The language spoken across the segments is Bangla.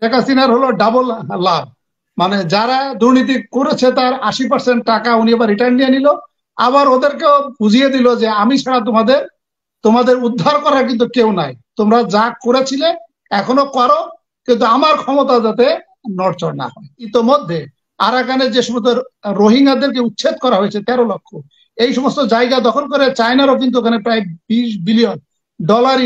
শেখ হাসিনার হলো ডাবল লাভ। মানে যারা দুর্নীতি করেছে তার 80% টাকা উনি আবার রিটার্ন নিয়ে নিল, আবার ওদেরকেও বুঝিয়ে দিল যে আমি ছাড়া তোমাদের তোমাদের উদ্ধার করার কিন্তু কেউ নাই, তোমরা যা করেছিলে এখনো করো, কিন্তু আমার ক্ষমতা যাতে নড়চড় না হয়। ইতোমধ্যে আরাকানে যে সমস্ত রোহিঙ্গাদেরকে উচ্ছেদ করা হয়েছে 13 লক্ষ, এই সমস্ত জায়গা দখল করে চায়নারও কিন্তু ওখানে প্রায় $20 বিলিয়ন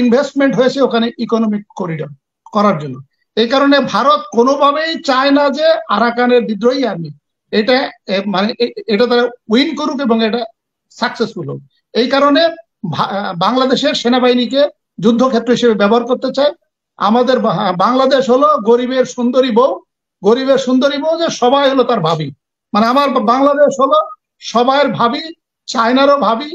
ইনভেস্টমেন্ট হয়েছে ওখানে ইকোনমিক করিডোর করার জন্য। এই কারণে ভারত কোনোভাবেই চায় না যে আরাকানের বিদ্রোহী আর্মি এটা মানে এটা তারা উইন করুক এবং এটা সাকসেসফুল হোক। এই কারণে বাংলাদেশের সেনাবাহিনীকে যুদ্ধক্ষেত্র হিসেবে ব্যবহার করতে চায়। আমাদের বাংলাদেশ হলো গরিবের সুন্দরী বউ, গরিবের সুন্দরী বউ যে সবাই হলো তার ভাবি। মানে আমার বাংলাদেশ হলো সবার ভাবি, চায়নারও ভাবি,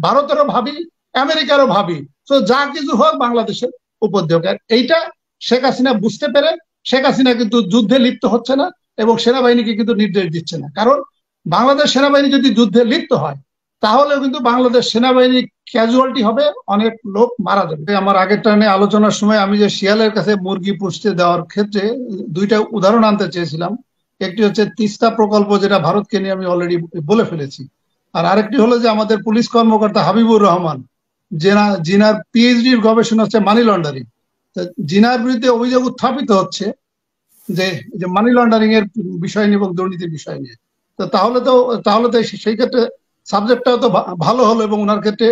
ভারতেরও ভাবি, আমেরিকারও ভাবি। তো যা কিছু হোক বাংলাদেশের উপর দিয়ে হোক। এইটা শেখ হাসিনা বুঝতে পেরে শেখ হাসিনা কিন্তু যুদ্ধে লিপ্ত হচ্ছে না এবং সেনাবাহিনীকে কিন্তু নির্দেশ দিচ্ছে না। কারণ বাংলাদেশ সেনাবাহিনী যদি যুদ্ধে লিপ্ত হয় তাহলে কিন্তু বাংলাদেশ সেনাবাহিনী ক্যাজুয়ালিটি হবে, অনেক লোক মারা যাবে। আমার আগের টানে আলোচনার সময় আমি যে শিয়ালের কাছে মুরগি পুষতে দেওয়ার ক্ষেত্রে দুইটা উদাহরণ আনতে চেয়েছিলাম। একটি হচ্ছে তিস্তা প্রকল্প, যেটা ভারতকে নিয়ে আমি অলরেডি বলে ফেলেছি। আর আরেকটি হলো যে আমাদের পুলিশ কর্মকর্তা হাবিবুর রহমান, যিনার পিএইচডির গবেষণা হচ্ছে মানি লন্ডারিং। জিনার বিরুদ্ধে অভিযোগ উত্থাপিত হচ্ছে যে মানি লন্ডারিং এর বিষয় নিয়ে এবং দুর্নীতির বিষয় নিয়ে। তো তাহলে তো সেই ক্ষেত্রে সাবজেক্টটাও তো ভালো হলো এবং ওনার ক্ষেত্রে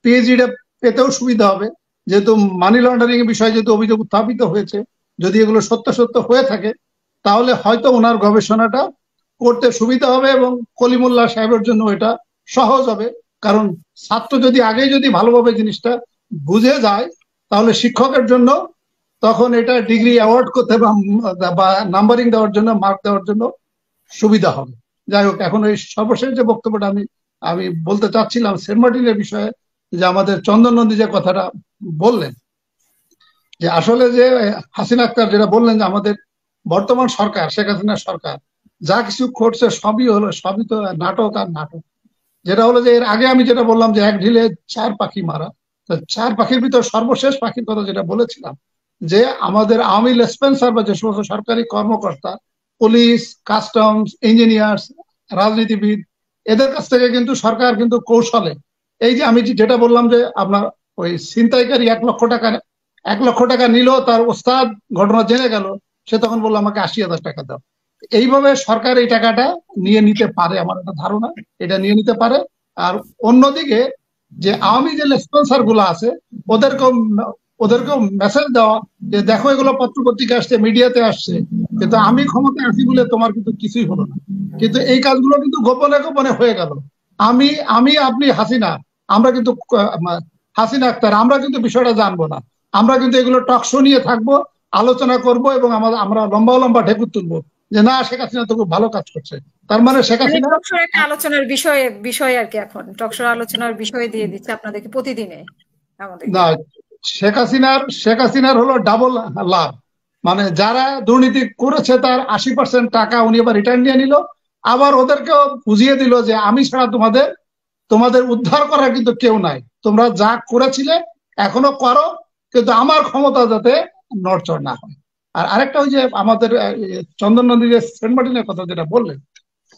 পিএইচডিটা পেতেও সুবিধা হবে, যেহেতু মানি লন্ডারিং এর বিষয়ে যেহেতু অভিযোগ উত্থাপিত হয়েছে। যদি এগুলো সত্য সত্য হয়ে থাকে তাহলে হয়তো ওনার গবেষণাটা করতে সুবিধা হবে এবং কলিমুল্লাহ সাহেবের জন্য এটা সহজ হবে। কারণ ছাত্র যদি আগেই যদি ভালোভাবে জিনিসটা বুঝে যায় তাহলে শিক্ষকের জন্য তখন এটা ডিগ্রি অ্যাওয়ার্ড করতে বা নাম্বারিং দেওয়ার জন্য, মার্ক দেওয়ার জন্য সুবিধা হবে। যাই হোক, এখন এই সর্বশেষ যে বক্তব্যটা আমি বলতে চাচ্ছিলাম সেন্ট মার্টিনের বিষয়ে, যে আমাদের চন্দন নন্দী যে কথাটা বললেন, যে আসলে যে হাসিনা আক্তার যেটা বললেন যে আমাদের বর্তমান সরকার, শেখ হাসিনার সরকার যা কিছু করছে সবই তো নাটক আর নাটক। যেটা হলো যে এর আগে আমি যেটা বললাম যে এক ঢিলে 4 পাখি মারা, তো 4 পাখির ভিতর সর্বশেষ পাখির কথা যেটা বলেছিলাম, যে আমাদের আওয়ামী লেসপেন্সার বা যে সমস্ত সরকারি কর্মকর্তা, পুলিশ, কাস্টমস, ইঞ্জিনিয়ার্স, রাজনীতিবিদ, এদের কাছ থেকে কিন্তু সরকার কিন্তু কৌশলে, এই যে আমি যেটা বললাম যে আপনার ওই ছিনতাইকারী 1 লক্ষ টাকা নিল, তার ওস্তাদ ঘটনা জেনে গেল, সে তখন বললো আমাকে 80,000 টাকা দাও। এইভাবে সরকার এই টাকাটা নিয়ে নিতে পারে, আমার একটা ধারণা এটা নিয়ে নিতে পারে। অন্যদিকে যে আওয়ামী যে স্পন্সর গুলো আছে ওদেরকেও মেসেজ দেওয়া যে দেখো এগুলো পত্র পত্রিকা আসছে, মিডিয়াতে আসছে, কিন্তু আমি ক্ষমতায় আছি বলে তোমার কিন্তু কিছুই হলো না। কিন্তু এই কাজগুলো কিন্তু গোপনে গোপনে হয়ে গেল। আপনি হাসিনা, আমরা কিন্তু হাসিনা আক্তার, আমরা কিন্তু বিষয়টা জানবো না। আমরা কিন্তু এগুলো টক শো নিয়ে থাকবো, আলোচনা করব এবং আমরা লম্বা লম্বা ঢেকুর তুলবো যে না শেখ হাসিনা তো খুব ভালো কাজ করছে। তার মানে শেখ হাসিনা একটা আলোচনার বিষয় আর কি, এখন টকশোর আলোচনার বিষয় দিয়ে দিচ্ছে আপনাদেরকে প্রতিদিনে আমাদের। না, শেখ হাসিনার হলো ডাবল লাভ। মানে যারা দুর্নীতি করেছে তার 80% টাকা উনি আবার রিটার্ন নিয়ে নিল, আবার ওদেরকেও বুঝিয়ে দিল যে আমি ছাড়া তোমাদের উদ্ধার করার কিন্তু কেউ নাই, তোমরা যা করেছিলে এখনো করো, কিন্তু আমার ক্ষমতা যাতে নড়চড় না হয়। আর আরেকটা ওই যে আমাদের চন্দন নন্দী যে সেন্ট মার্টিনের কথা যেটা বললেন,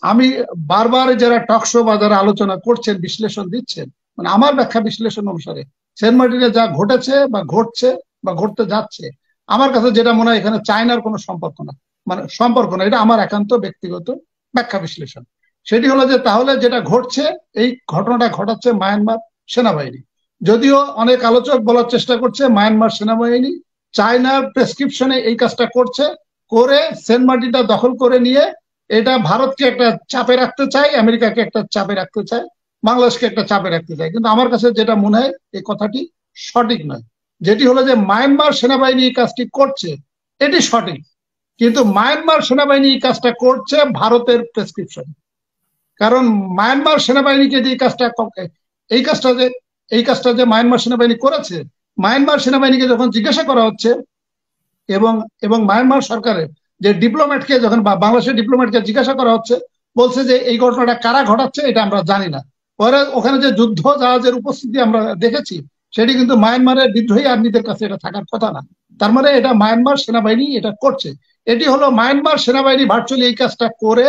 আমি বারবার যারা টকশো বা যারা আলোচনা করছেন, বিশ্লেষণ দিচ্ছেন, মানে আমার ব্যাখ্যা বিশ্লেষণ অনুসারে সেন্ট মার্টিনে যা ঘটেছে বা ঘটছে বা ঘটতে যাচ্ছে, আমার কাছে যেটা মনে হয় এখানে চায়নার কোনো সম্পর্ক না, এটা আমার একান্ত ব্যক্তিগত ব্যাখ্যা বিশ্লেষণ। সেটি হলো যে তাহলে যেটা ঘটছে, এই ঘটনাটা ঘটাচ্ছে মায়ানমার সেনাবাহিনী। যদিও অনেক আলোচক বলার চেষ্টা করছে মায়ানমার সেনাবাহিনী চায়নার প্রেসক্রিপশনে এই কাজটা করছে, করে সেন্ট মার্টিনটা দখল করে নিয়ে এটা ভারতকে একটা চাপে রাখতে চায়, আমেরিকাকে একটা চাপে রাখতে চায়, বাংলাদেশকে একটা চাপে রাখতে চায়। কিন্তু আমার কাছে যেটা মনে হয় এই কথাটি সঠিক নয়। যেটি হলো যে মায়ানমার সেনাবাহিনী এই কাজটি করছে এটি সঠিক, কিন্তু মায়ানমার সেনাবাহিনী এই কাজটা করছে ভারতের প্রেসক্রিপশনে। কারণ মায়ানমার সেনাবাহিনীকে যে এই কাজটা যে মায়ানমার সেনাবাহিনী করেছে, মায়ানমার সেনাবাহিনীকে যখন জিজ্ঞাসা করা হচ্ছে এবং মায়ানমার সরকারের যে ডিপ্লোম্যাটকে যখন বাংলাদেশের ডিপ্লোম্যাটকে জিজ্ঞাসা করা হচ্ছে, বলছে যে এই ঘটনাটা কারা ঘটাচ্ছে এটা আমরা জানি না। ওখানে যে যুদ্ধ জাহাজের উপস্থিতি আমরা দেখেছি সেটি কিন্তু মায়ানমারের বিদ্রোহী আর্মিদের কাছে এটা থাকার কথা না। তার মানে এটা মায়ানমার সেনাবাহিনী এটা করছে। এটি হলো মায়ানমার সেনাবাহিনী ভার্চুয়ালি এই কাজটা করে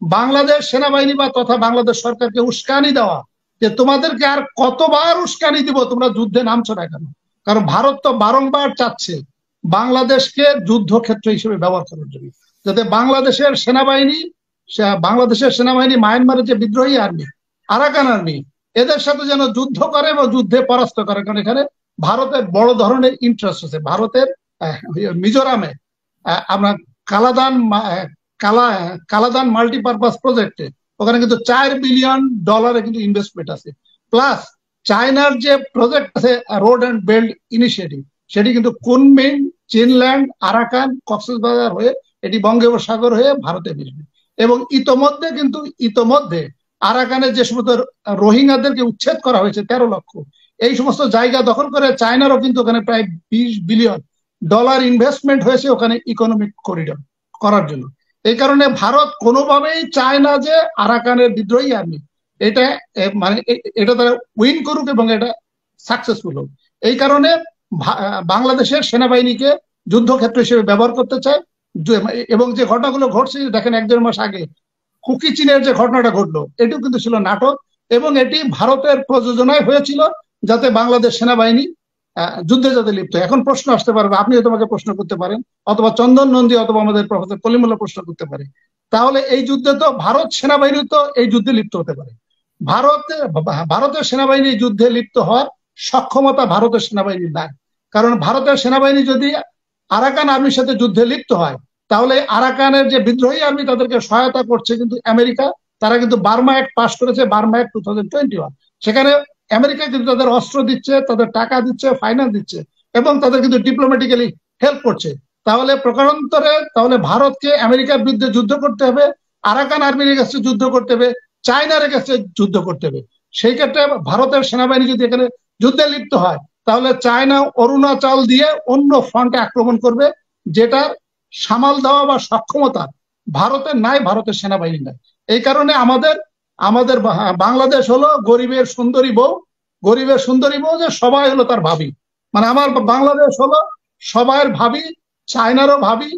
বাংলাদেশ সেনাবাহিনী বা তথা বাংলাদেশ সরকারকে উস্কানি দেওয়া, যে তোমাদেরকে আর কতবার উস্কানি দিব, তোমরা যুদ্ধে নামছো না কেন। কারণ ভারত তো বারংবার চাচ্ছে বাংলাদেশকে যুদ্ধক্ষেত্র হিসেবে ব্যবহার করার জন্য, যাতে বাংলাদেশের সেনাবাহিনী মায়ানমারের যে বিদ্রোহী আর্মি, আরাকান আর্মি, এদের সাথে যেন যুদ্ধ করে এবং যুদ্ধে পরাস্ত করে। কারণ এখানে ভারতের বড় ধরনের ইন্টারেস্ট আছে। ভারতের মিজোরামে আমরা কালাদান মাল্টিপারপাস প্রজেক্টে ওখানে কিন্তু $4 বিলিয়ন কিন্তু ইনভেস্টমেন্ট আছে। প্লাস চায়নার যে প্রজেক্ট আছে রোড অ্যান্ড বেল্ট ইনিশিয়েটিভ, সেটি কিন্তু কুনমিং, চিনল্যান্ড, আরাকান, কক্সবাজার হয়ে এটি বঙ্গোপসাগর হয়ে ভারতে মিশবে। এবং ইতোমধ্যে আরাকানের যে সমস্ত রোহিঙ্গাদেরকে উচ্ছেদ করা হয়েছে 13 লক্ষ, এই সমস্ত জায়গা দখল করে চায়নারও কিন্তু ওখানে প্রায় $20 বিলিয়ন ইনভেস্টমেন্ট হয়েছে ওখানে ইকোনমিক করিডর করার জন্য। এই কারণে ভারত কোনোভাবেই চায় না যে আরাকানের বিদ্রোহী আর্মি এটা তারা উইন করুক এবং এটা সাকসেসফুল হোক। এই কারণে বাংলাদেশের সেনাবাহিনীকে যুদ্ধক্ষেত্র হিসেবে ব্যবহার করতে চায়। এবং যে ঘটনাগুলো ঘটছে, দেখেন 1-1.5 মাস আগে কুকি চীনের যে ঘটনাটা ঘটলো, এটিও কিন্তু ছিল নাটক এবং এটি ভারতের প্রযোজনায় হয়েছিল যাতে বাংলাদেশ সেনাবাহিনী যুদ্ধে যাতে লিপ্ত। এখন প্রশ্ন আসতে পারবে, আপনিও তোমাকে প্রশ্ন করতে পারেন, অথবা চন্দন নন্দী অথবা আমাদের প্রফেসর কলিমুল্লাহ প্রশ্ন করতে পারে, তাহলে এই যুদ্ধে তো ভারত সেনাবাহিনী তো এই যুদ্ধে লিপ্ত হতে পারে। ভারতের সেনাবাহিনী যুদ্ধে লিপ্ত হওয়ার সক্ষমতা ভারতের সেনাবাহিনীর নাই। কারণ ভারতের সেনাবাহিনী যদি আরাকান আর্মির সাথে যুদ্ধে লিপ্ত হয়, তাহলে আরাকানের যে বিদ্রোহী আর্মি তাদেরকে সহায়তা করছে কিন্তু আমেরিকা। তারা কিন্তু বার্মা অ্যাক্ট পাস করেছে, বার্মা অ্যাক্ট 2021। সেখানে আমেরিকা কিন্তু তাদের অস্ত্র দিচ্ছে, তাদের টাকা দিচ্ছে, ফাইন্যান্স দিচ্ছে এবং তাদের কিন্তু ডিপ্লোম্যাটিক্যালি হেল্প করছে। তাহলে প্রকারান্তরে ভারতকে আমেরিকার বিরুদ্ধে যুদ্ধ করতে হবে, আরাকান আর্মির কাছে যুদ্ধ করতে হবে, চায়নার কাছে যুদ্ধ করতে হবে। সেই ক্ষেত্রে ভারতের সেনাবাহিনী যদি এখানে যুদ্ধে লিপ্ত হয়, তাহলে চায়না অরুণাচল দিয়ে অন্য ফ্রন্টে আক্রমণ করবে, যেটা সামাল দেওয়া বা সক্ষমতা ভারতের নাই, ভারতের সেনাবাহিনী নাই। এই কারণে আমাদের বাংলাদেশ হলো গরিবের সুন্দরী বউ, যে সবাই হলো তার ভাবি। মানে আমার বাংলাদেশ হলো সবার ভাবি, চায়নারও ভাবি,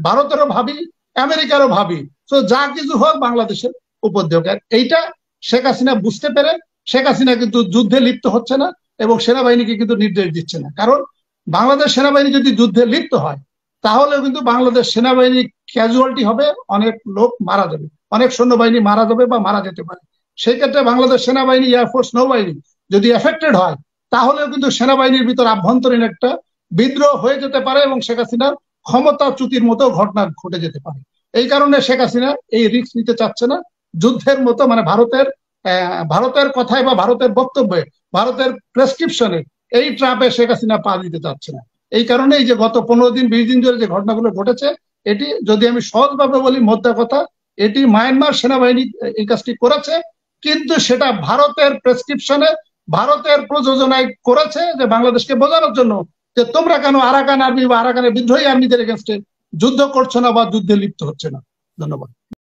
ভারতেরও ভাবি, আমেরিকারও ভাবি। তো যা কিছু হোক বাংলাদেশের উপর দিয়ে হোক। এইটা শেখ হাসিনা বুঝতে পেরে শেখ হাসিনা কিন্তু যুদ্ধে লিপ্ত হচ্ছে না এবং সেনাবাহিনীকে কিন্তু নির্দেশ দিচ্ছে না। কারণ বাংলাদেশ সেনাবাহিনী যদি যুদ্ধে লিপ্ত হয়, তাহলে কিন্তু বাংলাদেশ সেনাবাহিনী ক্যাজুয়ালিটি হবে, অনেক লোক মারা যাবে, অনেক সৈন্যবাহিনী মারা যাবে বা মারা যেতে পারে। সেই ক্ষেত্রে বাংলাদেশ সেনাবাহিনী, এয়ারফোর্স, নৌবাহিনী যদি এফেক্টেড হয়, তাহলেও কিন্তু সেনাবাহিনীর ভিতর আভ্যন্তরীণ একটা বিদ্রোহ হয়ে যেতে পারে এবং শেখ হাসিনার ক্ষমতাচ্যুতির মতো ঘটনা ঘটে যেতে পারে। এই কারণে শেখ হাসিনা এই রিস্ক নিতে চাচ্ছে না যুদ্ধের মতো, মানে ভারতের কথায় বা ভারতের বক্তব্যে, ভারতের প্রেসক্রিপশনে এই ট্র্যাপে শেখ হাসিনা পা দিতে চাচ্ছে না। এই কারণে এই যে গত 15 দিন 20 দিন ধরে যে ঘটনাগুলো ঘটেছে, এটি যদি আমি সহজভাবে বলি, মোদ্দা কথা, এটি মায়ানমার সেনাবাহিনী এই কাজটি করেছে, কিন্তু সেটা ভারতের প্রেসক্রিপশনে, ভারতের প্রযোজনায় করেছে, যে বাংলাদেশকে বোঝানোর জন্য যে তোমরা কেন আরাকান আর্মি বা আরাকানের বিদ্রোহী আর্মিদের এগেনস্টে যুদ্ধ করছো না বা যুদ্ধে লিপ্ত হচ্ছে না। ধন্যবাদ।